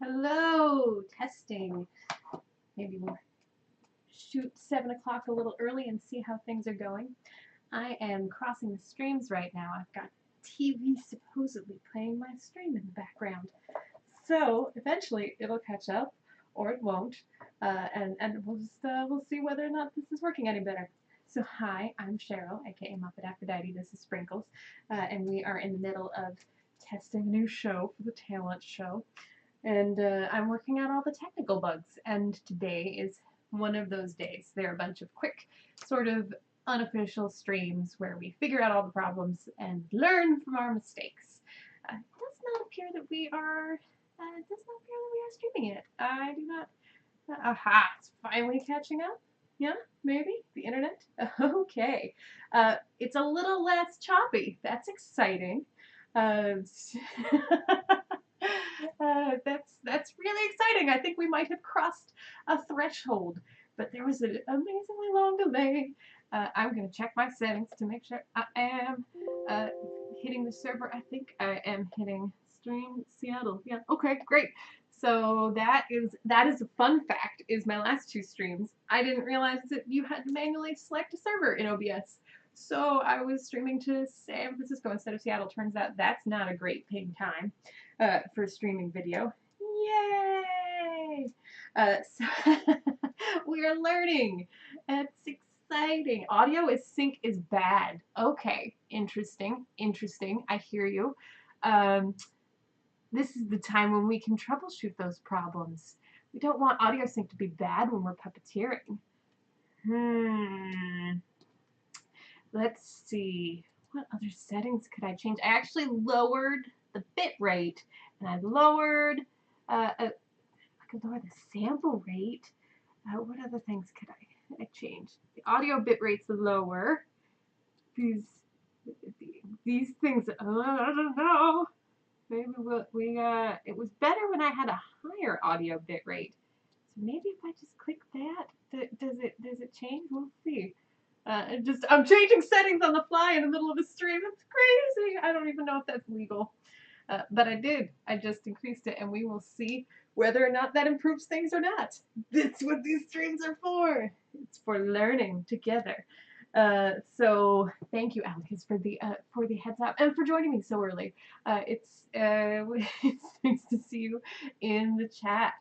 Hello, testing. Maybe we'll shoot 7 o'clock a little early and see how things are going. I am crossing the streams right now. I've got TV supposedly playing my stream in the background. So eventually it'll catch up, or it won't, and we'll see whether or not this is working any better. So hi, I'm Cheryl, aka Muppet Aphrodite. This is Sprinkles, and we are in the middle of testing a new show for the talent show. And I'm working out all the technical bugs, and today is one of those days. They're a bunch of quick, sort of unofficial streams where we figure out all the problems and learn from our mistakes. It does not appear that we are. Streaming it. I do not. Aha! It's finally catching up. Yeah, maybe the internet. Okay. It's a little less choppy. That's exciting. That's really exciting. I think we might have crossed a threshold, but there was an amazingly long delay. I'm going to check my settings to make sure I am hitting the server. I think I am hitting stream Seattle. Yeah. Okay. Great. So that is a fun fact. Is my last two streams, I didn't realize that you had to manually select a server in OBS. So I was streaming to San Francisco instead of Seattle. Turns out that's not a great ping time for streaming video. Yay! So we are learning. It's exciting. Audio sync is bad. Okay, interesting. I hear you. This is the time when we can troubleshoot those problems. We don't want audio sync to be bad when we're puppeteering. Let's see. What other settings could I change? I actually lowered the bit rate, and I lowered, I could lower the sample rate. What other things could I change? The audio bit rate's lower. These things, I don't know. Maybe it was better when I had a higher audio bit rate. So maybe if I just click that, does it change? We'll see. I'm changing settings on the fly in the middle of a stream. It's crazy. I don't even know if that's legal. But I did. I just increased it, and we will see whether or not that improves things or not. That's what these streams are for. It's for learning together. So thank you, Alex, for the heads up and for joining me so early. It's nice to see you in the chat.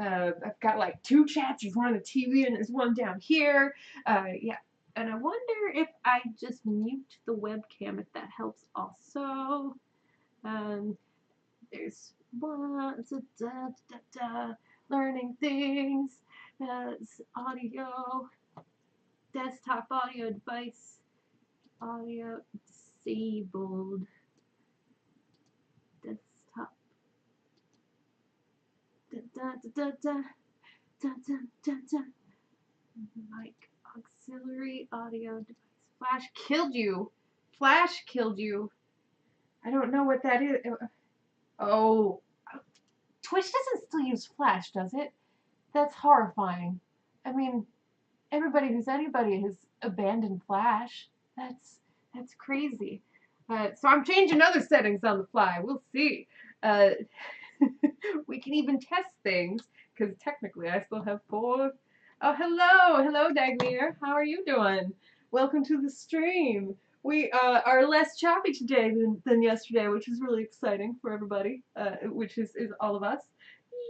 I've got like two chats. There's one on the TV and there's one down here. Yeah. And I wonder if I just mute the webcam, if that helps also. There's one, learning things, audio, desktop audio device, audio disabled, desktop, mic. Auxiliary audio device. Flash killed you. I don't know what that is. Oh. Twitch doesn't still use Flash, does it? That's horrifying. I mean, everybody who's anybody has abandoned Flash. That's crazy. So I'm changing other settings on the fly. We'll see. We can even test things, because technically I still have 4. Oh, hello, Dagmir. How are you doing? Welcome to the stream. We are less choppy today than yesterday, which is really exciting for everybody, which is all of us.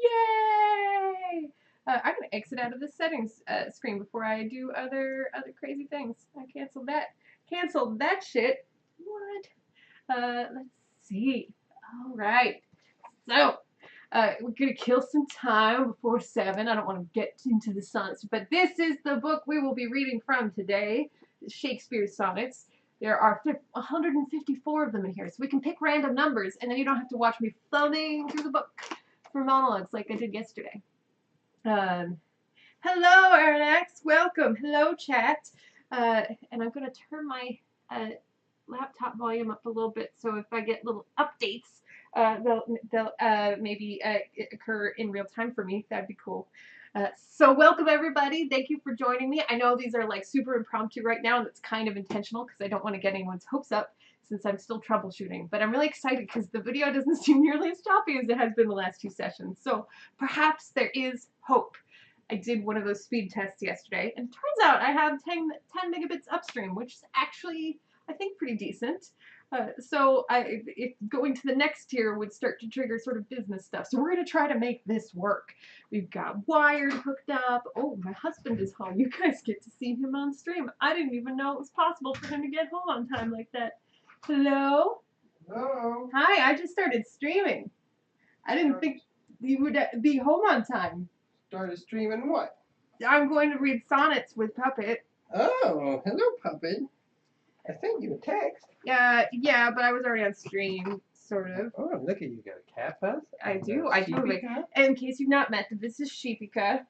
Yay! I'm gonna exit out of the settings screen before I do other crazy things. I canceled that shit. What? Let's see. All right. So. We're going to kill some time before 7. I don't want to get into the sonnets, but this is the book we will be reading from today, Shakespeare's Sonnets. There are 154 of them in here, so we can pick random numbers, and then you don't have to watch me thumbing through the book for monologues like I did yesterday. Hello, Aaronax. Welcome. Hello, chat. And I'm going to turn my laptop volume up a little bit, so if I get little updates, they'll maybe occur in real time for me. That'd be cool. So welcome everybody. Thank you for joining me. I know these are like super impromptu right now, and it's kind of intentional because I don't want to get anyone's hopes up. since I'm still troubleshooting. But I'm really excited because the video doesn't seem nearly as choppy as it has been the last 2 sessions. So perhaps there is hope. I did one of those speed tests yesterday, and it turns out I have 10 megabits upstream, which is actually, I think, pretty decent. So if going to the next tier would start to trigger sort of business stuff. So we're going to try to make this work. We've got wired hooked up. Oh, my husband is home. You guys get to see him on stream. I didn't even know it was possible for him to get home on time like that. Hello? Hello. Hi, I just started streaming. I didn't think you would be home on time. Started streaming what? I'm going to read Sonnets with Puppet. Oh, hello, Puppet. I sent you a text. Yeah, but I was already on stream, sort of. Oh, look at you, got a cat fuss? I do. I totally. In case you've not met, this is Sheepika.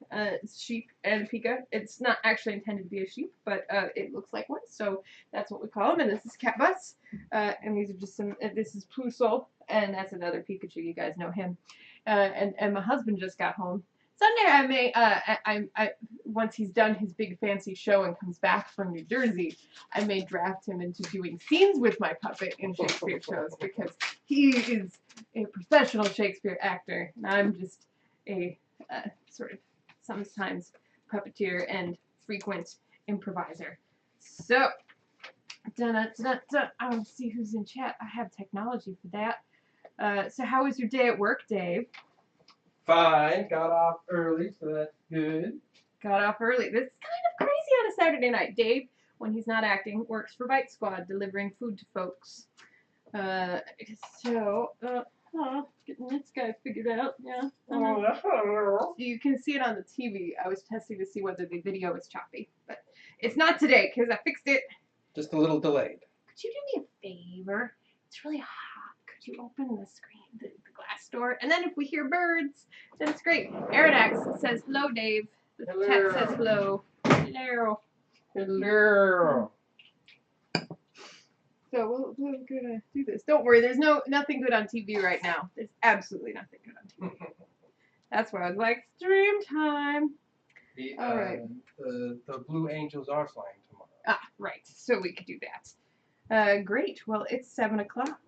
Sheep and Pika. It's not actually intended to be a sheep, but it looks like one, so that's what we call him. And this is Cat Bus. And these are just some. This is Pusol, and that's another Pikachu. You guys know him. And my husband just got home. Sunday, I once he's done his big fancy show and comes back from New Jersey, I may draft him into doing scenes with my puppet in Shakespeare shows because he is a professional Shakespeare actor, and I'm just a sort of sometimes puppeteer and frequent improviser. So, I want to see who's in chat. I have technology for that. So how was your day at work, Dave? Fine. Got off early, so that's good. Got off early. This is kind of crazy on a Saturday night. Dave, when he's not acting, works for Bite Squad, delivering food to folks. Getting this guy figured out. Yeah. Oh, that's not real. You can see it on the TV. I was testing to see whether the video was choppy, but it's not today because I fixed it. Just a little delayed. Could you do me a favor? It's really hot. Could you open the screen, the glass door? And then if we hear birds, then it's great. Aranax says hello, Dave. The cat says hello. Hello. Hello. So we're gonna do this. Don't worry, there's nothing good on TV right now. There's absolutely nothing good on TV. That's why I was like, stream time. All right. The Blue Angels are flying tomorrow. Ah, right. So we could do that. Great. Well, it's 7 o'clock,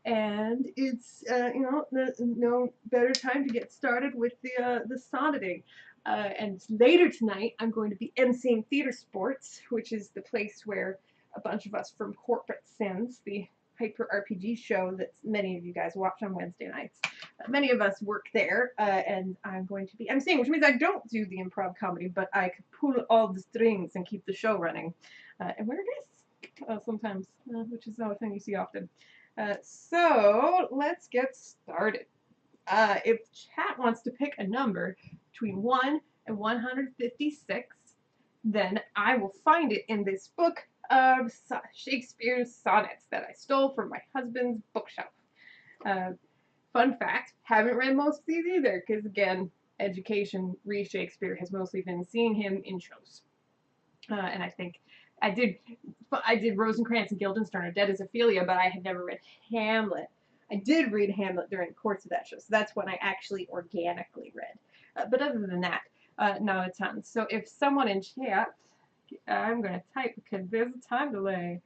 and it's no better time to get started with the sonneting. And later tonight, I'm going to be emceeing Theater Sports, which is the place where a bunch of us from Corporate Sins, the hyper RPG show that many of you guys watch on Wednesday nights, many of us work there, and I'm going to be emceeing, which means I don't do the improv comedy, but I could pull all the strings and keep the show running, and wear a dress sometimes, which is not a thing you see often. So let's get started. If chat wants to pick a number between 1 and 156, then I will find it in this book of Shakespeare's sonnets that I stole from my husband's bookshelf. Fun fact, haven't read most of these either, because again, education re-Shakespeare has mostly been seeing him in shows. And I think I did Rosencrantz and Guildenstern or Dead as Ophelia, but I had never read Hamlet. I did read Hamlet during the course of that show, so that's when I actually organically read. But other than that, not a ton. So if someone in chat, I'm going to type because there's a time delay.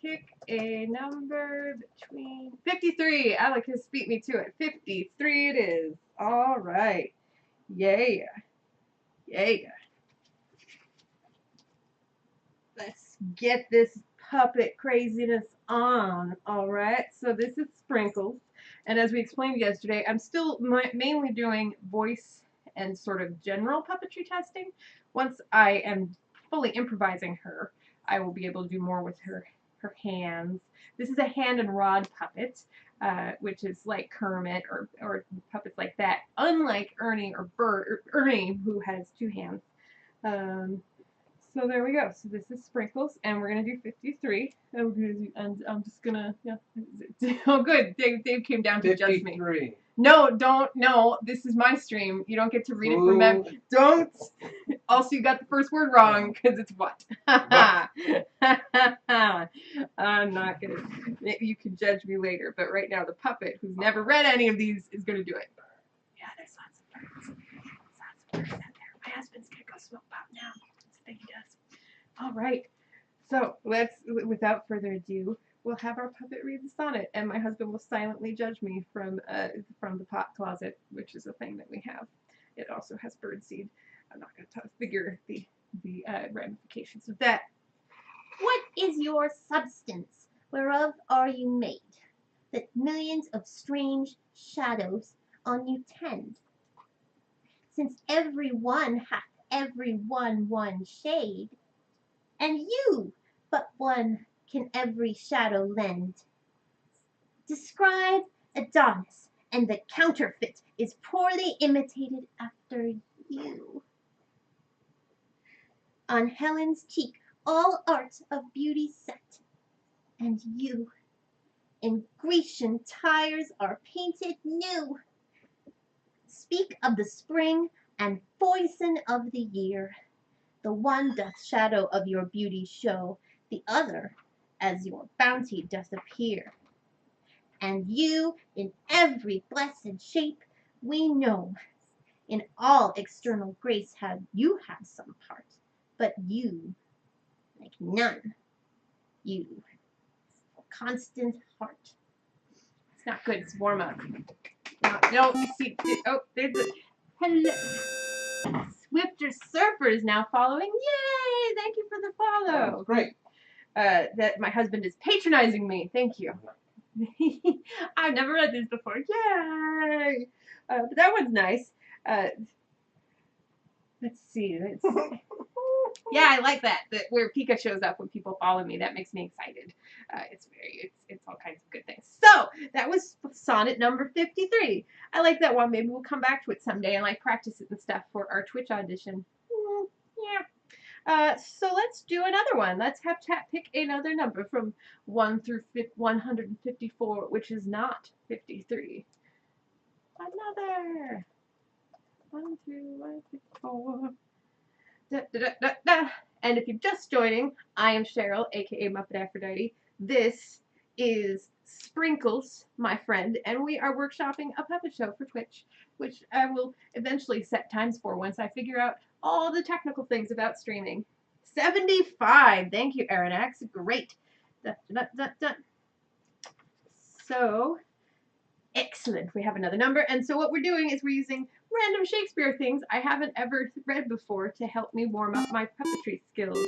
Pick a number between 53. Alec beat me to it. 53 it is. All right. Yeah. Yeah. Let's get this puppet craziness on. All right. So this is Sprinkles. And as we explained yesterday, I'm still mainly doing voice and sort of general puppetry testing. Once I am fully improvising her, I will be able to do more with her hands. This is a hand and rod puppet, which is like Kermit or puppets like that, unlike Ernie or Bert, or Ernie, who has 2 hands. So there we go. So this is Sprinkles, and we're gonna do 53. And we're gonna do, and I'm just gonna, yeah. Oh, good. Dave came down to judge me. 53. No, don't. No, this is my stream. You don't get to read it from memory. Don't. Also, you got the first word wrong because it's what. I'm not gonna. You can judge me later, but right now the puppet, who's never read any of these, is gonna do it. Yeah, there's lots of birds. Lots of birds out there. My husband's gonna go smoke pot now. That's the thing he does. All right. So let's, without further ado, we'll have our puppet read the sonnet, and my husband will silently judge me from the pot closet, which is a thing that we have. It also has birdseed. I'm not going to figure the ramifications of that. What is your substance? Whereof are you made? That millions of strange shadows on you tend. Since every one hath every one shade, and you but one can every shadow lend. Describe Adonis, and the counterfeit is poorly imitated after you. On Helen's cheek all art of beauty set, and you in Grecian tires are painted new. Speak of the spring and foison of the year. The one doth shadow of your beauty show, the other as your bounty doth appear. And you in every blessed shape we know, in all external grace have you had some part, but you, like none, you, constant heart. It's not good. It's warm up. No, see. Oh, there's a hello. Swifter Surfer is now following. Yay! Thank you for the follow. Oh, great. That my husband is patronizing me. Thank you. I've never read this before. Yay! But that one's nice. Let's see. Yeah, I like that. Where Pika shows up when people follow me. That makes me excited. It's all kinds of good things. So that was sonnet number 53. I like that one. Maybe we'll come back to it someday and like practice it and stuff for our Twitch audition. Yeah. So let's do another one. Let's have chat pick another number from 1 through 154, which is not 53. Another. 1 through 154. Da, da, da, da, da. And if you're just joining, I am Cheryl, aka Muppet Aphrodite. This is Sprinkles, my friend, and we are workshopping a puppet show for Twitch, which I will eventually set times for once I figure out all the technical things about streaming. 75. Thank you, Aranax. Great. Da, da, da, da. So, excellent. We have another number. And so what we're doing is we're using random Shakespeare things I haven't ever read before to help me warm up my puppetry skills.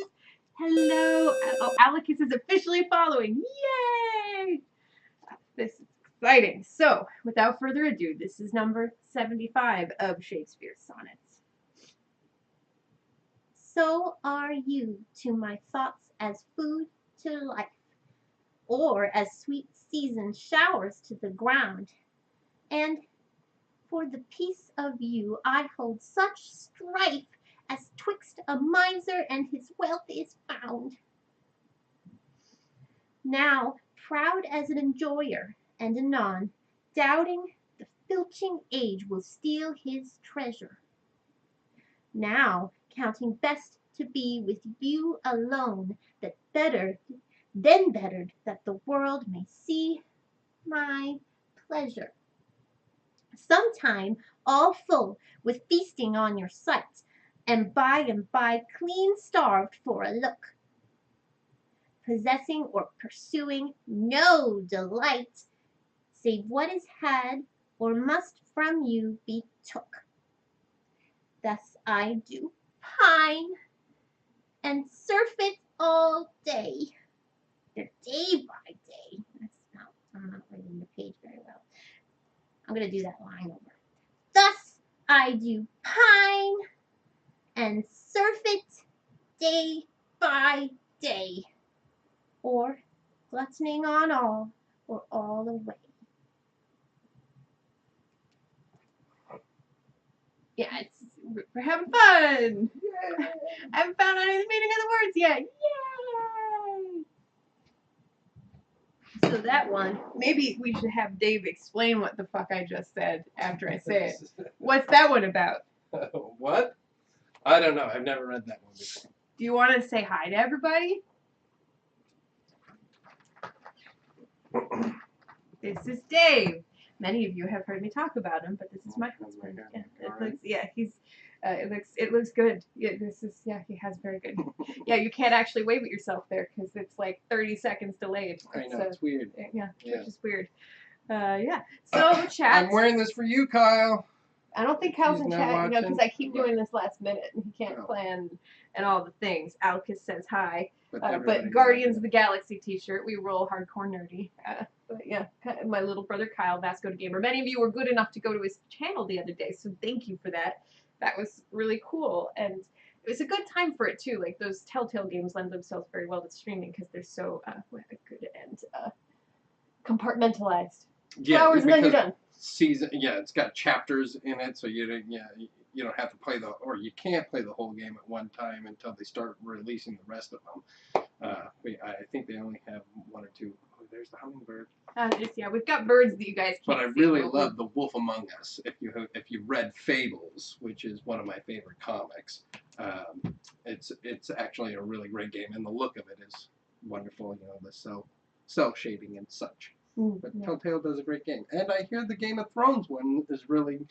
Hello. Oh, Alecus is officially following. Yay! This is exciting. So, without further ado, this is number 75 of Shakespeare's sonnets. So are you to my thoughts as food to life, or as sweet season showers to the ground. And for the peace of you I hold such strife as twixt a miser and his wealth is found. Now proud as an enjoyer, and anon doubting the filching age will steal his treasure. Now counting best to be with you alone, that bettered that the world may see my pleasure. Sometime all full with feasting on your sight, and by clean starved for a look, possessing or pursuing no delight, save what is had or must from you be took. Thus I do pine and surfeit all day, day by day. I'm not reading the page very well. I'm going to do that line over. Thus I do pine and surfeit day by day, or gluttoning on all, or all away. Yeah, we're having fun. Yay. I haven't found any of the meaning of the words yet. Yay! So that one, maybe we should have Dave explain what the fuck I just said after I say it. What's that one about? What? I don't know. I've never read that one before. Do you want to say hi to everybody? This is Dave. Many of you have heard me talk about him, but this is my husband. Yeah, he's It looks good. Yeah, he has very good. Yeah, you can't actually wave at yourself there because it's like 30 seconds delayed. I know, it's weird. Yeah, Yeah. which is weird. Yeah. So chat. I'm wearing this for you, Kyle. I don't think Kyle's He's in not chat, because watching? I keep doing this last minute and he can't Oh. plan and all the things. Alcus says hi. everybody But Guardians knows of the Galaxy t-shirt, we roll hardcore nerdy. But yeah, my little brother Kyle, Vasco the Gamer. Many of you were good enough to go to his channel the other day, so thank you for that. That was really cool, and it was a good time for it too. Like those Telltale games lend themselves very well to streaming because they're so good and compartmentalized. Yeah, 2 hours and then you're done. It's got chapters in it, so you don't have to play you can't play the whole game at one time until they start releasing the rest of them. I think they only have 1 or 2. Oh, there's the hummingbird. We've got birds that you guys can't But I see, really love The Wolf Among Us. If you read Fables, which is one of my favorite comics, it's actually a really great game, and the look of it is wonderful. The cell shading and such. But Telltale does a great game, and I hear the Game of Thrones one is really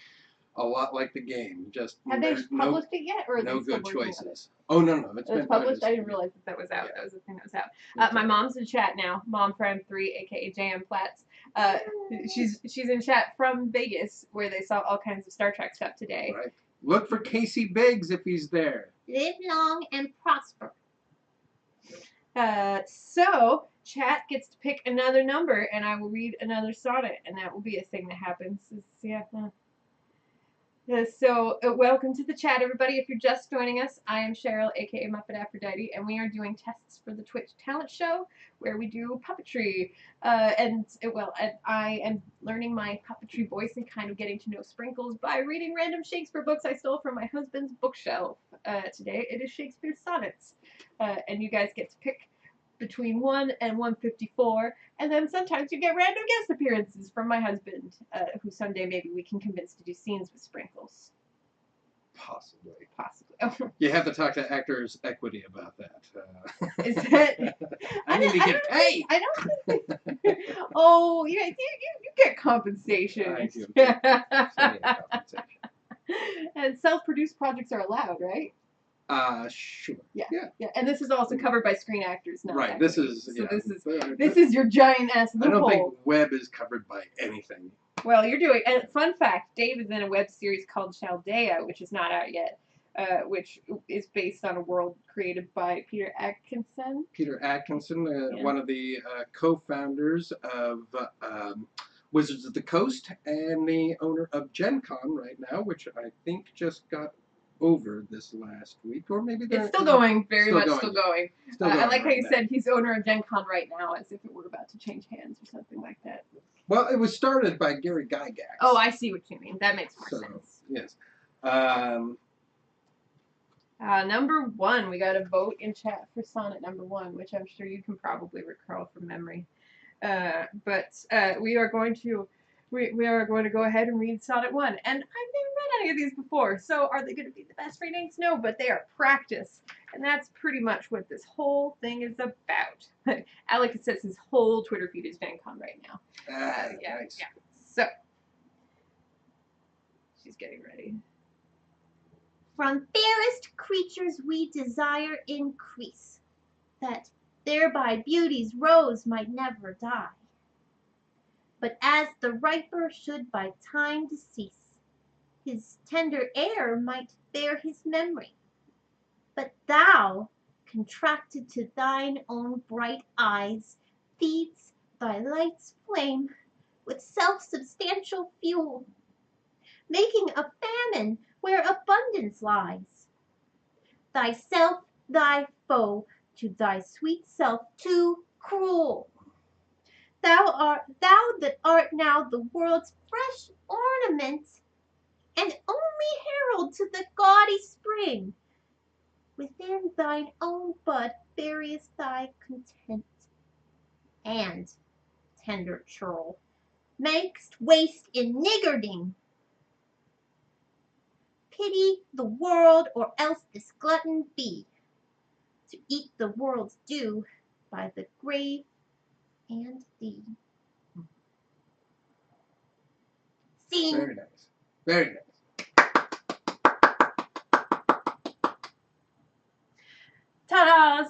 a lot like the game. Just have they published it yet, or no are they still good working on it? choices. Oh no, It's been published. I didn't realize that was out. Yeah. That was the thing that was out. My mom's in chat now. Mom Prime 3, aka JM Platts. She's in chat from Vegas, where they saw all kinds of Star Trek stuff today. Right. Look for Casey Biggs if he's there. Live long and prosper. So chat gets to pick another number, and I will read another sonnet, and that will be a thing that happens. So welcome to the chat, everybody. If you're just joining us, I am Cheryl, aka Muppet Aphrodite, and we are doing tests for the Twitch talent show where we do puppetry. And I am learning my puppetry voice and kind of getting to know Sprinkles by reading random Shakespeare books I stole from my husband's bookshelf. Today it is Shakespeare's Sonnets, and you guys get to pick between 1 and 154, and then sometimes you get random guest appearances from my husband, who someday maybe we can convince to do scenes with Sprinkles. Possibly. You have to talk to Actors Equity about that. Is that? I need to get paid. I don't think. Oh, you get compensation. I do. Compensation. And self-produced projects are allowed, right? Sure. Yeah. And this is also covered by Screen Actors, not right. Actors. This is your giant ass loophole. I don't think web is covered by anything. Well, you're doing. And fun fact: Dave is in a web series called Chaldea, which is not out yet, which is based on a world created by Peter Atkinson. One of the co-founders of Wizards of the Coast and the owner of Gen Con right now, which I think just got over this last week, or maybe it's still going, still going. I like how you said he's owner of Gen Con right now, as if it were about to change hands or something like that. Well, it was started by Gary Gygax. Oh, I see what you mean. That makes more sense. Yes. Number 1, we got a vote in chat for sonnet number 1, which I'm sure you can probably recall from memory. But we are going to go ahead and read sonnet 1, and I've never read any of these before. So are they going to be the best readings? No, but they are practice, and that's pretty much what this whole thing is about. Alec says his whole Twitter feed is FanCon right now. Nice. Yeah. So she's getting ready. From fairest creatures we desire increase, that thereby beauty's rose might never die. But as the riper should by time decease, his tender air might bear his memory. But thou, contracted to thine own bright eyes, feeds thy light's flame with self-substantial fuel, making a famine where abundance lies. Thyself thy foe, to thy sweet self too cruel. Thou that art now the world's fresh ornament, and only herald to the gaudy spring, within thine own bud buryest thy content, and, tender churl, makest waste in niggarding. Pity the world, or else this glutton be, to eat the world's due by the grave and thee. Scene. Very nice. Very nice.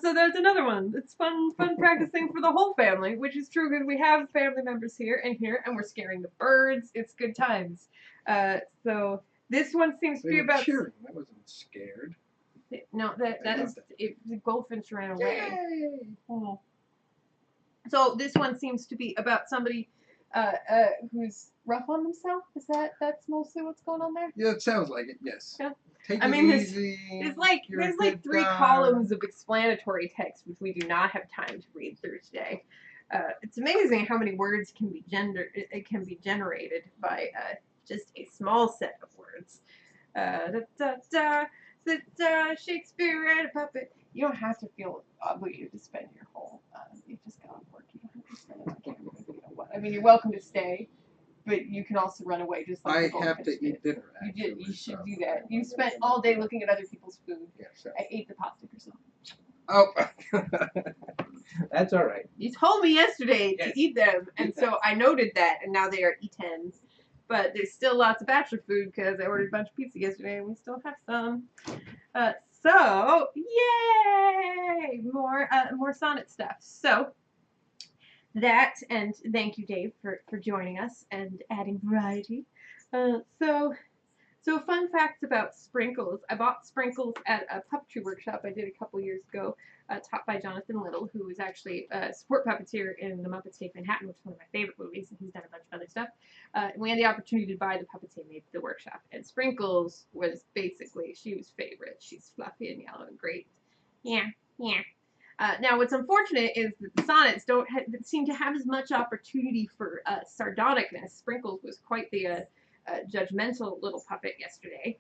So there's another one. It's fun practicing for the whole family, which is true because we have family members here, and we're scaring the birds. It's good times. So this one seems to They be were about. cheering. I wasn't scared. No, that is the goldfinch ran away. Yay! Oh. So this one seems to be about somebody who's rough on themselves. That's mostly what's going on there? Yeah, it sounds like it. Yes. Yeah. Take I it mean, easy. there's like three columns of explanatory text which we do not have time to read through today. It's amazing how many words can be generated by just a small set of words. Shakespeare and a puppet. You don't have to feel obligated to spend your whole. You just got off work. You don't have to spend it. I can't remember, you know what. I mean, you're welcome to stay, but you can also run away just like I the have goldfinch to did. eat dinner. You did. You actually, should so do that. You I'm spent gonna all day do that. looking at other people's food. Yeah, so. I ate the pasta croissant. Oh, that's all right. You told me yesterday Yes. to eat them, and Eat so them. I noted that, and now they are eaten. But there's still lots of bachelor food because I ordered a bunch of pizza yesterday, and we still have some. So yay! More sonnet stuff. So that, and thank you, Dave, for joining us and adding variety. So fun facts about sprinkles. I bought sprinkles at a puppetry workshop I did a couple years ago, taught by Jonathan Little, who is actually a support puppeteer in The Muppets Take Manhattan, which is one of my favorite movies, and he's done a bunch of other stuff. And we had the opportunity to buy the puppets he made at the workshop. And Sprinkles was basically, she was favorite. She's fluffy and yellow and great. Yeah. Now, what's unfortunate is that the sonnets don't seem to have as much opportunity for sardonicness. Sprinkles was quite the judgmental little puppet yesterday.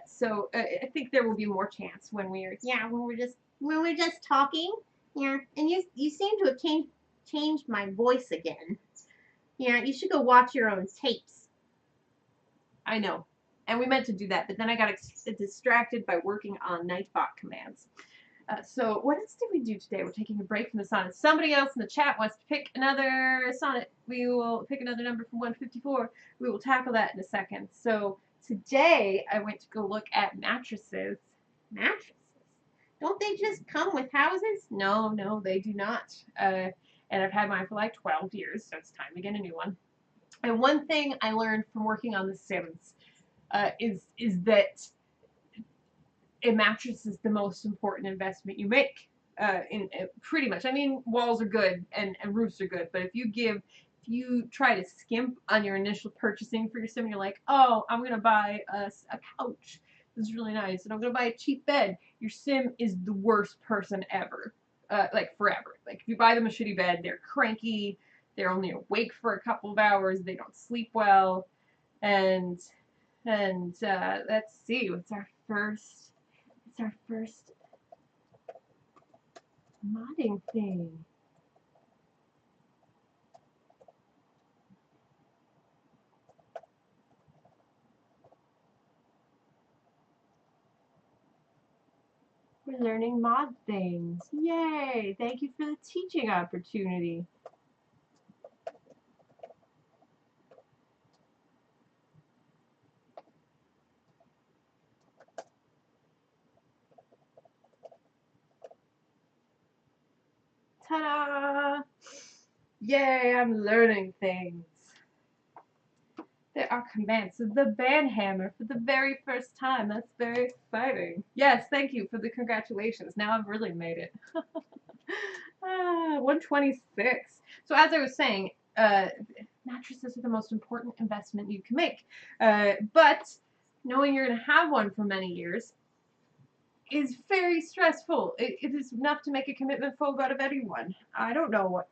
So I think there will be more chance when we're just talking. Yeah, and you seem to have changed my voice again. Yeah, you should go watch your own tapes. I know. And we meant to do that, but then I got distracted by working on Nightbot commands. So what else did we do today? We're taking a break from the sonnets. Somebody else in the chat wants to pick another sonnet. We will pick another number from 154. We will tackle that in a second. So today I went to go look at mattresses. Mattresses? Don't they just come with houses? No, they do not. And I've had mine for like 12 years, so it's time to get a new one. And one thing I learned from working on The Sims is that a mattress is the most important investment you make. Pretty much. I mean, walls are good and roofs are good, but if you try to skimp on your initial purchasing for your sim, you're like, oh, I'm gonna buy a couch. This is really nice, and I'm gonna buy a cheap bed. Your sim is the worst person ever, like forever. Like if you buy them a shitty bed, they're cranky. They're only awake for a couple of hours. They don't sleep well, and let's see, what's our first modding thing. We're learning mod things. Yay! Thank you for the teaching opportunity. Ta-da! Yay, I'm learning things. There are commands of the band hammer for the very first time. That's very exciting. Yes, thank you for the congratulations. Now I've really made it. 126. So as I was saying, mattresses are the most important investment you can make. But knowing you're going to have one for many years is very stressful. It is enough to make a commitment phobe out of anyone. I don't know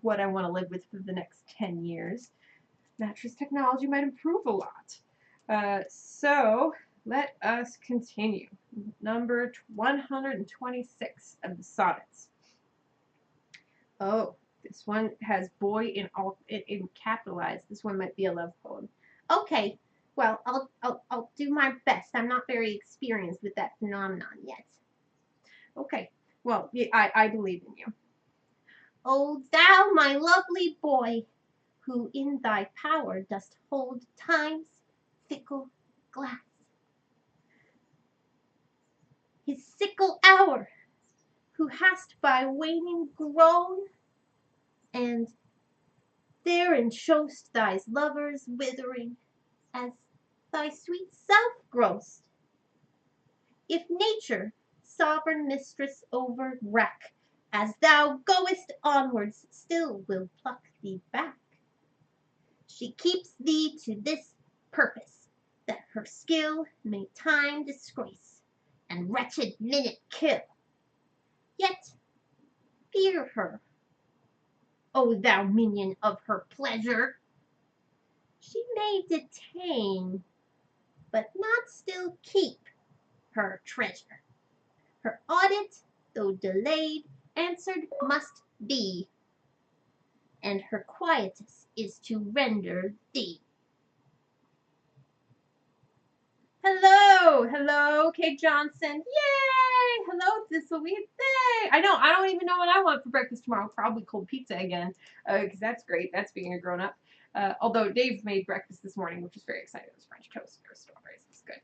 what I want to live with for the next 10 years. Mattress technology might improve a lot. So let us continue. Number 126 of the sonnets. Oh, this one has boy in capitalized. This one might be a love poem. Okay, well, I'll do my best. I'm not very experienced with that phenomenon yet. Okay, well, I believe in you. O thou, my lovely boy, who in thy power dost hold time's fickle glass. His sickle hour who hast by waning grown, and therein show'st thy lovers withering, as thy sweet self grow'st. If nature, sovereign mistress over wreck, as thou goest onwards, still will pluck thee back. She keeps thee to this purpose, that her skill may time disgrace, and wretched minute kill. Yet fear her, O thou minion of her pleasure. She may detain, but not still keep, her treasure. Her audit, though delayed, answered must be, and her quietus is to render thee. Hello, Kate Johnson. Yay! Hello, Thistlewee. Hey! I know, I don't even know what I want for breakfast tomorrow. Probably cold pizza again, because that's great. That's being a grown up. Although Dave made breakfast this morning, which was very exciting. It was French toast or strawberries. It was good.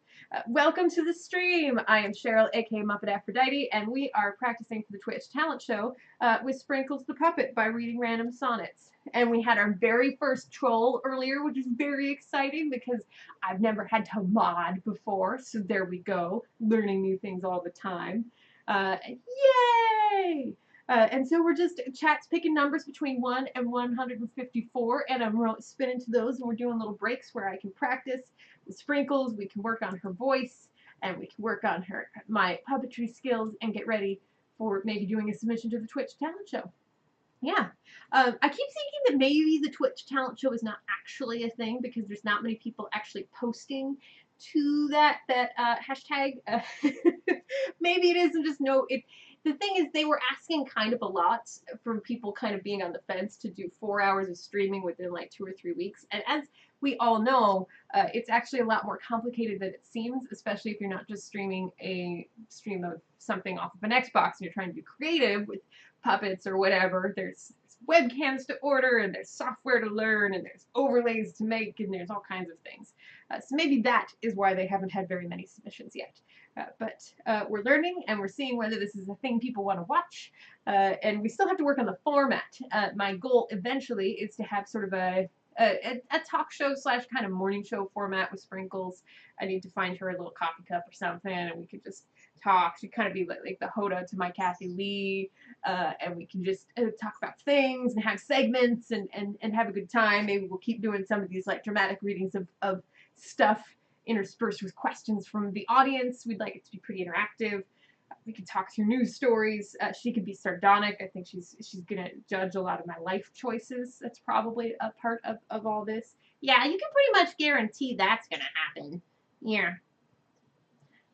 Welcome to the stream. I am Cheryl, aka Muppet Aphrodite, and we are practicing for the Twitch talent show with Sprinkles the Puppet by reading random sonnets. And we had our very first troll earlier, which is very exciting because I've never had to mod before, so there we go, learning new things all the time. Yay! And so we're just chats picking numbers between 1 and 154, and I'm spinning to those, and we're doing little breaks where I can practice with Sprinkles. We can work on her voice, and we can work on my puppetry skills, and get ready for maybe doing a submission to the Twitch talent show. Yeah. I keep thinking that maybe the Twitch talent show is not actually a thing because there's not many people actually posting to that hashtag. Maybe it isn't just the thing is they were asking kind of a lot from people kind of being on the fence to do 4 hours of streaming within like 2 or 3 weeks. And as we all know, it's actually a lot more complicated than it seems, especially if you're not just streaming a stream of something off of an Xbox and you're trying to do creative with puppets or whatever. There's webcams to order, and there's software to learn, and there's overlays to make, and there's all kinds of things. So maybe that is why they haven't had very many submissions yet. But we're learning, and we're seeing whether this is a thing people want to watch. And we still have to work on the format. My goal eventually is to have sort of a talk show / kind of morning show format with Sprinkles. I need to find her a little coffee cup or something, and we could just talk. She'd kind of be like the Hoda to my Kathy Lee, and we can just talk about things and have segments and have a good time. Maybe we'll keep doing some of these like dramatic readings of stuff interspersed with questions from the audience. We'd like it to be pretty interactive. We could talk through news stories. She could be sardonic. I think she's gonna judge a lot of my life choices. That's probably a part of all this. Yeah, you can pretty much guarantee that's gonna happen. Yeah.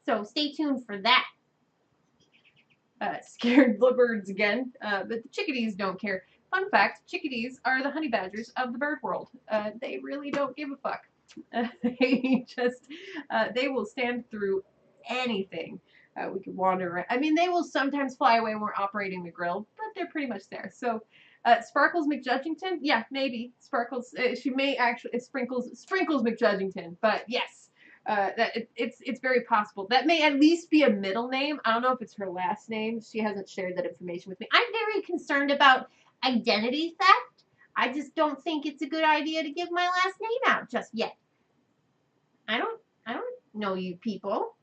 So stay tuned for that. Scared bluebirds again, but the chickadees don't care. Fun fact, chickadees are the honey badgers of the bird world. They really don't give a fuck. They will stand through anything. We could wander around. I mean, they will sometimes fly away when we're operating the grill, but they're pretty much there. So, Sparkles McJudgington? Yeah, maybe. Sparkles, she may actually, it's Sprinkles McJudgington, but yes. It's very possible. That may at least be a middle name. I don't know if it's her last name. She hasn't shared that information with me. I'm very concerned about identity theft. I just don't think it's a good idea to give my last name out just yet. I don't know you people.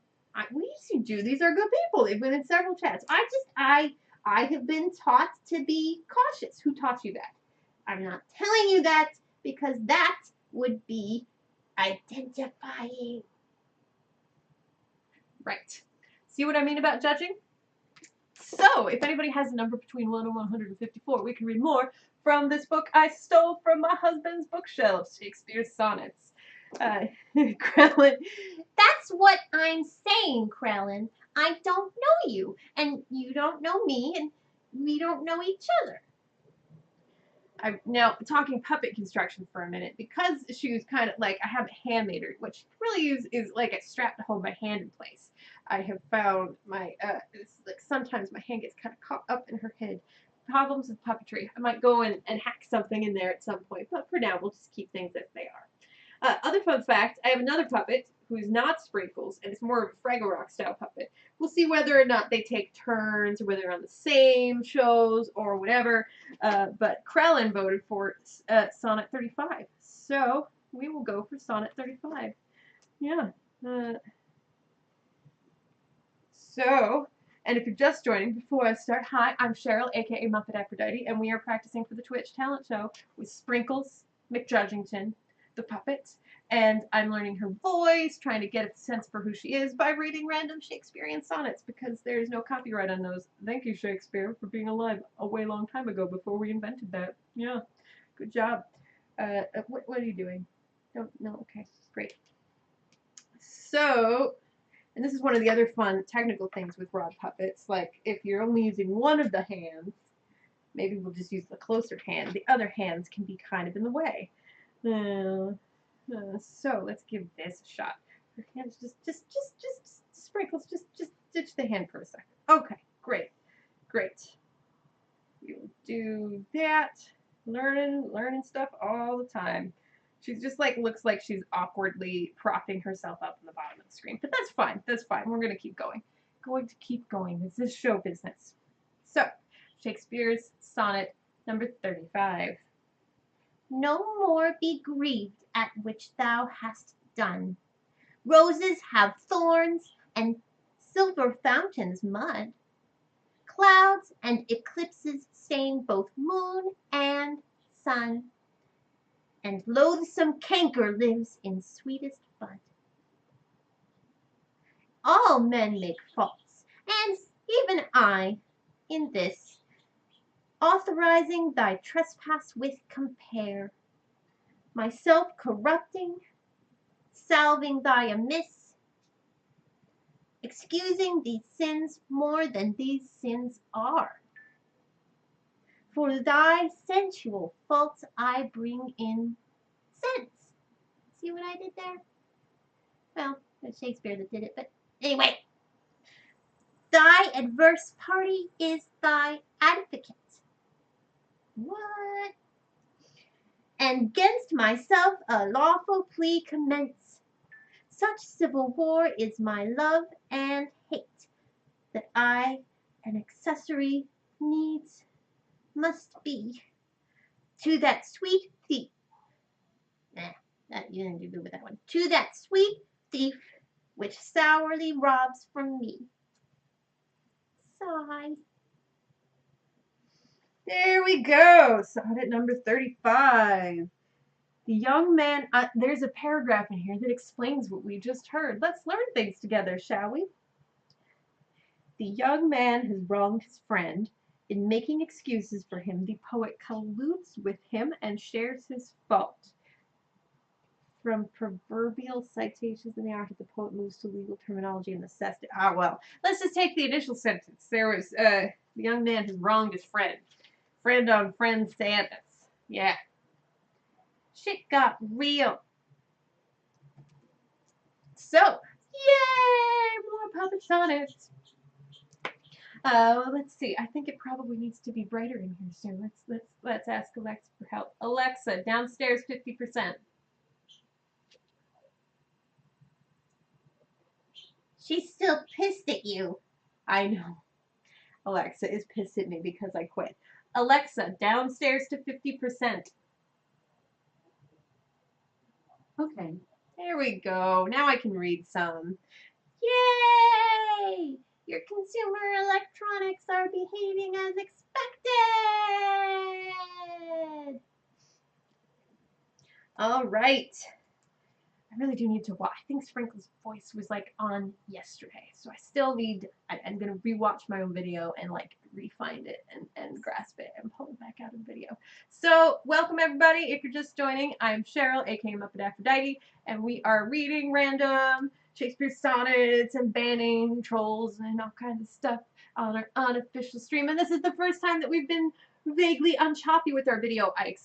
We used to do. These are good people. They've been in several chats. I have been taught to be cautious. Who taught you that? I'm not telling you that because that would be identifying. Right. See what I mean about judging? So, if anybody has a number between 1 and 154, we can read more from this book I stole from my husband's bookshelf, Shakespeare's Sonnets. Krellin. That's what I'm saying, Krellin. I don't know you, and you don't know me, and we don't know each other. Now, talking puppet construction for a minute, because she was kind of like, I have a hand made her, which really is like a strap to hold my hand in place. I have found it's like sometimes my hand gets kind of caught up in her head. Problems with puppetry. I might go and hack something in there at some point, but for now, we'll just keep things as they are. Other fun fact, I have another puppet who is not Sprinkles, and it's more of a Fraggle Rock style puppet. We'll see whether or not they take turns, or whether they're on the same shows, or whatever. But Krellin voted for Sonnet 35. So we will go for Sonnet 35. Yeah. And if you're just joining, before I start, hi, I'm Cheryl, aka Muppet Aphrodite, and we are practicing for the Twitch talent show with Sprinkles McJudgington, the puppet, and I'm learning her voice, trying to get a sense for who she is by reading random Shakespearean sonnets, because there's no copyright on those. Thank you, Shakespeare, for being alive a way long time ago before we invented that. Yeah, good job. What are you doing? Don't, no, okay, great. So, and this is one of the other fun technical things with rod puppets, like if you're only using one of the hands, maybe we'll just use the closer hand. The other hands can be kind of in the way. So let's give this a shot. Your hands just Sprinkles, just ditch the hand for a second. Okay, great. We'll do that. Learning stuff all the time. She's just like, looks like she's awkwardly propping herself up in the bottom of the screen. But that's fine. We're going to keep going. This is show business. So, Shakespeare's sonnet number 35. No more be grieved at which thou hast done. Roses have thorns, and silver fountains mud. Clouds and eclipses stain both moon and sun. And loathsome canker lives in sweetest bud. All men make faults, and even I, in this, authorizing thy trespass with compare, myself corrupting, salving thy amiss, excusing these sins more than these sins are. For thy sensual faults I bring in sense. See what I did there? Well, it's Shakespeare that did it, but anyway. Thy adverse party is thy advocate. What? And 'gainst myself a lawful plea commence. Such civil war is my love and hate, that I an accessory needs must be to that sweet thief. You didn't do good with that one. To that sweet thief which sourly robs from me. Sigh. There we go. Sonnet number 35. The young man, there's a paragraph in here that explains what we just heard. Let's learn things together, shall we? The young man has wronged his friend. In making excuses for him, the poet colludes with him and shares his fault. From proverbial citations in the art, the poet moves to legal terminology and necessity. Well, let's just take the initial sentence. There was, the young man has wronged his friend. Friend on friend Sonnets. Yeah. Shit got real. So, yay! More puppet sonnets. Let's see. I think it probably needs to be brighter in here soon. Let's ask Alexa for help. Alexa, downstairs 50%. She's still pissed at you. I know. Alexa is pissed at me because I quit. Alexa, downstairs to 50%. Okay. There we go. Now I can read some. Yay! Your consumer electronics are behaving as expected. All right. I really do need to watch. I think Sprinkle's voice was like on yesterday, so I still need. I'm gonna rewatch my own video and like refine it and grasp it and pull it back out of the video. So welcome everybody. If you're just joining, I'm Cheryl, aka Muppet Aphrodite, and we are reading random Shakespeare sonnets and banning trolls and all kinds of stuff on our unofficial stream. And this is the first time that we've been vaguely unchoppy with our video. I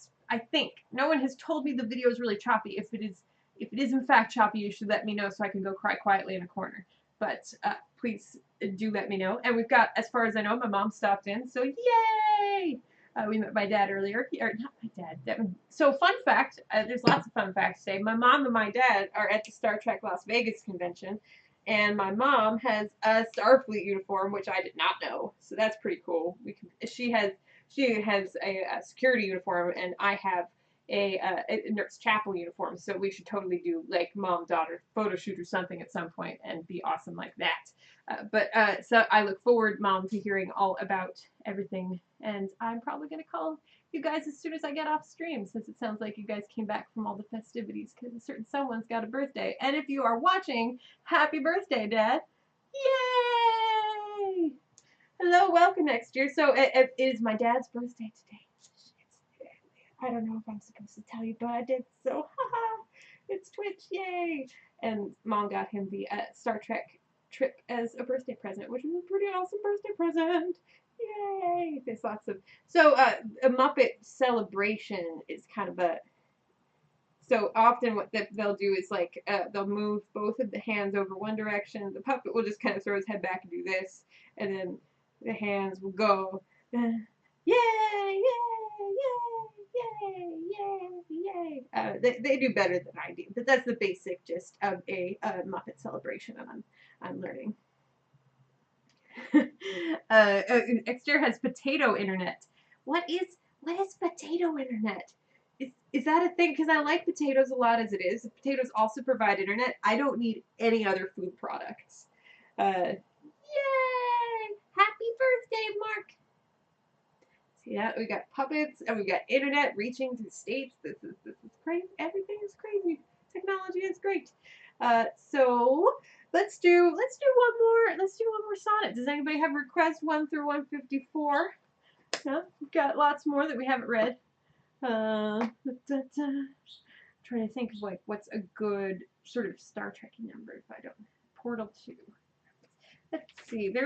think no one has told me the video is really choppy. If it is in fact choppy, you should let me know so I can go cry quietly in a corner. But please do let me know. And we've got, as far as I know, my mom stopped in, so yay! We met my dad earlier. Or not my dad. So fun fact, there's lots of fun facts today. My mom and my dad are at the Star Trek Las Vegas convention, and my mom has a Starfleet uniform, which I did not know. So that's pretty cool. She has a security uniform, and I have a nurse chapel uniform. So we should totally do like mom-daughter photo shoot or something at some point and be awesome like that. So I look forward, Mom, to hearing all about everything. And I'm probably going to call you guys as soon as I get off stream, since it sounds like you guys came back from all the festivities, because a certain someone's got a birthday. And if you are watching, happy birthday, Dad. Yay! Hello, welcome next year. So it is my dad's birthday today. I don't know if I'm supposed to tell you, but I did. So, haha, it's Twitch, yay! And Mom got him the Star Trek trip as a birthday present, which was a pretty awesome birthday present. Yay! There's lots of a Muppet celebration is kind of a. So often what they'll do is like they'll move both of the hands over one direction. The puppet will just kind of throw his head back and do this, and then the hands will go. Yay! Yay! Yay! Yay! Yay! They do better than I do, but that's the basic gist of a Muppet celebration, and I'm learning. Exter has potato internet. What is potato internet? Is that a thing? Because I like potatoes a lot as it is. If potatoes also provide internet, I don't need any other food products. Yay! Happy birthday, Mark! See that? We got puppets and we got internet reaching to the states. This is crazy. Everything is crazy. Technology is great. So let's do one more. Let's do one more sonnet. Does anybody have requests 1 through 154? No, we've got lots more that we haven't read. Trying to think of like what's a good sort of Star Trek number if I don't. Portal 2. Let's see. What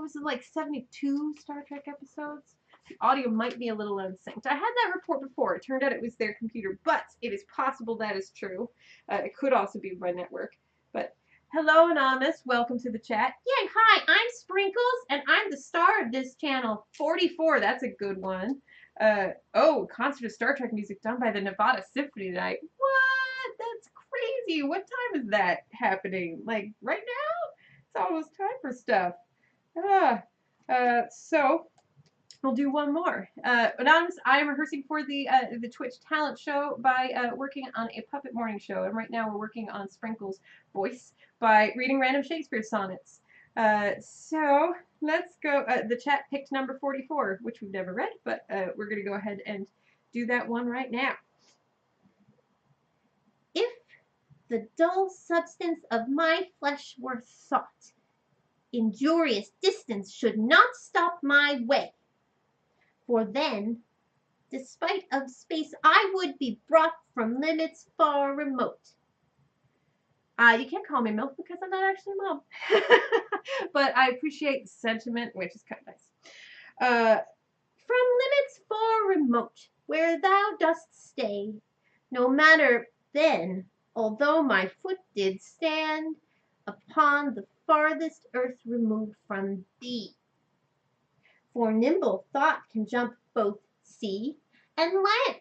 was it, like 72 Star Trek episodes? The audio might be a little unsynced. I had that report before. It turned out it was their computer, but it is possible that is true. It could also be my network. But hello, Anonymous. Welcome to the chat. Yay, hi, I'm Sprinkles, and I'm the star of this channel. 44, that's a good one. Concert of Star Trek music done by the Nevada Symphony tonight. What? That's crazy. What time is that happening? Like, right now? It's almost time for stuff. So we'll do one more. Anonymous, I am rehearsing for the Twitch talent show by working on a puppet morning show, and right now we're working on Sprinkle's voice by reading random Shakespeare sonnets. So let's go. The chat picked number 44, which we've never read, but we're going to go ahead and do that one right now. If the dull substance of my flesh were thought, injurious distance should not stop my way. For then, despite of space, I would be brought from limits far remote. You can't call me MILF because I'm not actually a mom. But I appreciate the sentiment, which is kind of nice. From limits far remote, where thou dost stay, no matter then, although my foot did stand upon the farthest earth removed from thee. For nimble thought can jump both sea and land,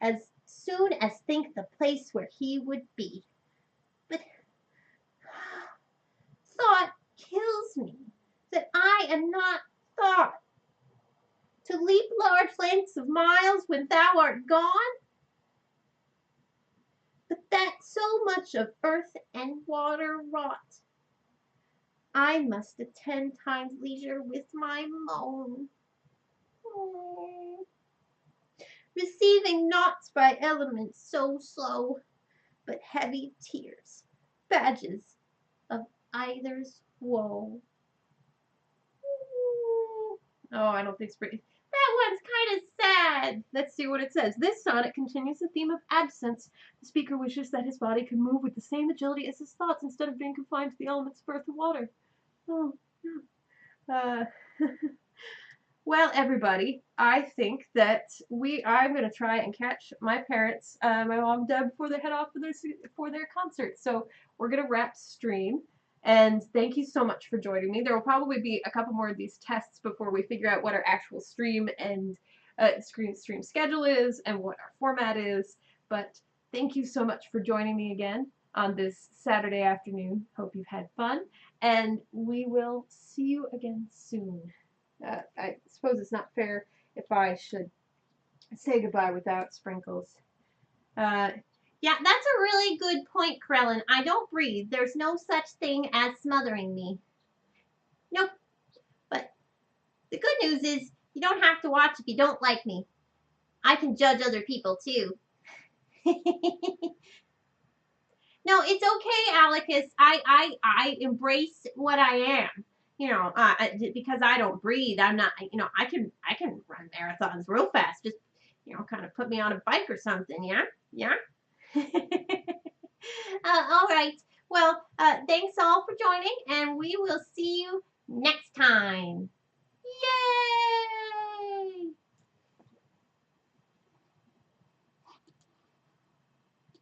as soon as think the place where he would be. But thought kills me, that I am not thought. To leap large lengths of miles when thou art gone, but that so much of earth and water wrought, I must attend time's leisure with my moan. Receiving naught by elements so slow, but heavy tears, badges of either's woe. Oh, I don't think spring. That one's kind of sad. Let's see what it says. This sonnet continues the theme of absence. The speaker wishes that his body could move with the same agility as his thoughts instead of being confined to the elements of earth and water. Oh, yeah. Well, everybody, I think that I'm going to try and catch my parents, my mom and dad, before they head off for their concert. So we're going to wrap stream. And thank you so much for joining me. There will probably be a couple more of these tests before we figure out what our actual stream and stream schedule is and what our format is. But thank you so much for joining me again on this Saturday afternoon. Hope you've had fun, and we will see you again soon. I suppose it's not fair if I should say goodbye without Sprinkles. Yeah, that's a really good point, Krellin. I don't breathe. There's no such thing as smothering me. Nope. But the good news is you don't have to watch if you don't like me. I can judge other people too. No, it's okay, Alecus. I embrace what I am. Because I don't breathe. I'm not. I can run marathons real fast. Just kind of put me on a bike or something. Yeah, yeah. All right. Well, thanks all for joining, and we will see you next time.